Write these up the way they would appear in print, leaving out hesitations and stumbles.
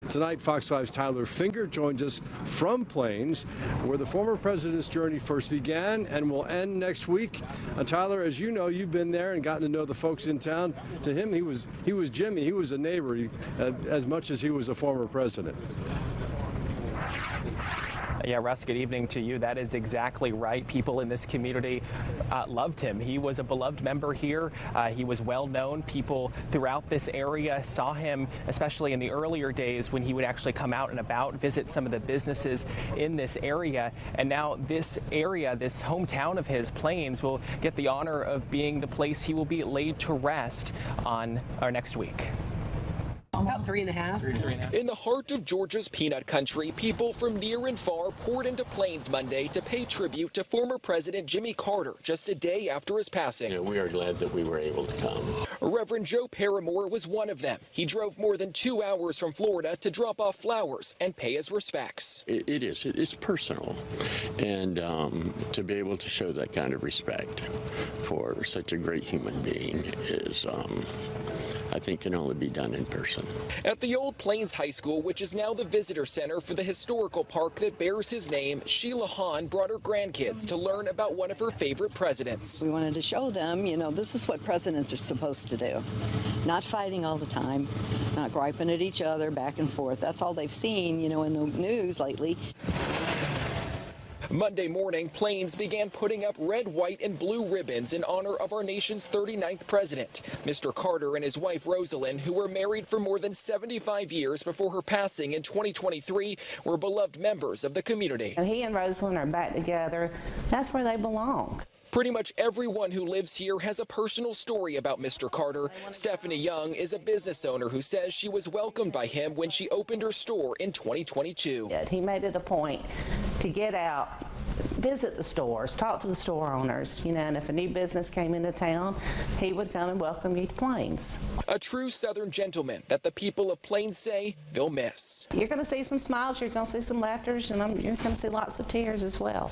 Tonight, Fox 5's Tyler Finger joins us from Plains, where the former president's journey first began and will end next week. Tyler, as you know, you've been there and gotten to know the folks in town. To him, he was Jimmy. He was a neighbor as much as he was a former president. Yeah, Russ, good evening to you. That is exactly right. People in this community loved him. He was a beloved member here. He was well known. People throughout this area saw him, especially in the earlier days when he would actually come out and about, visit some of the businesses in this area. And now this area, this hometown of his, Plains, will get the honor of being the place he will be laid to rest on next week. About 3.5. In the heart of Georgia's peanut country, people from near and far poured into Plains Monday to pay tribute to former President Jimmy Carter just a day after his passing. We are glad that we were able to come. Reverend Joe Paramore was one of them. He drove more than 2 hours from Florida to drop off flowers and pay his respects. It's personal, and to be able to show that kind of respect for such a great human being is, I think, can only be done in person. At the old Plains High School, which is now the visitor center for the historical park that bears his name, Sheila Hahn brought her grandkids to learn about one of her favorite presidents. We wanted to show them, this is what presidents are supposed to do. Not fighting all the time, not griping at each other back and forth. That's all they've seen, in the news lately. Monday morning, Plains began putting up red, white, and blue ribbons in honor of our nation's 39th president. Mr. Carter and his wife, Rosalind, who were married for more than 75 years before her passing in 2023, were beloved members of the community. He and Rosalind are back together. That's where they belong. Pretty much everyone who lives here has a personal story about Mr. Carter. Stephanie Young is a business owner who says she was welcomed by him when she opened her store in 2022. He made it a point to get out, visit the stores, talk to the store owners, and if a new business came into town, he would come and welcome you to Plains. A true Southern gentleman that the people of Plains say they'll miss. You're going to see some smiles, you're going to see some laughters, and you're going to see lots of tears as well.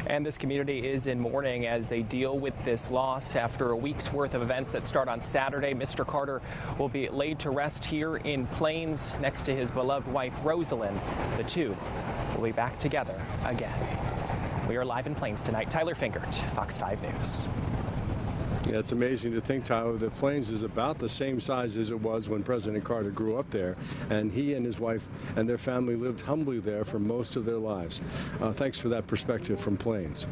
And this community is in mourning as they deal with this loss. After a week's worth of events that start on Saturday, Mr. Carter will be laid to rest here in Plains next to his beloved wife, Rosalind. The two will be back together again. We are live in Plains tonight. Tyler Fingert, Fox 5 News. Yeah, it's amazing to think, Tyler, that Plains is about the same size as it was when President Carter grew up there, and he and his wife and their family lived humbly there for most of their lives. Thanks for that perspective from Plains.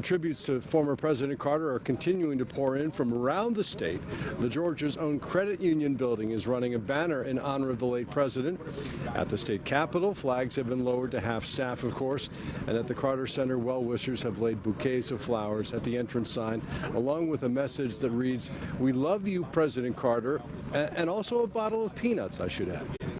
Tributes to former President Carter are continuing to pour in from around the state. The Georgia's own credit union building is running a banner in honor of the late president. At the state capitol, flags have been lowered to half staff, of course, and at the Carter Center, well-wishers have laid bouquets of flowers at the entrance sign, along with a message that reads, "We love you, President Carter," and also a bottle of peanuts, I should add.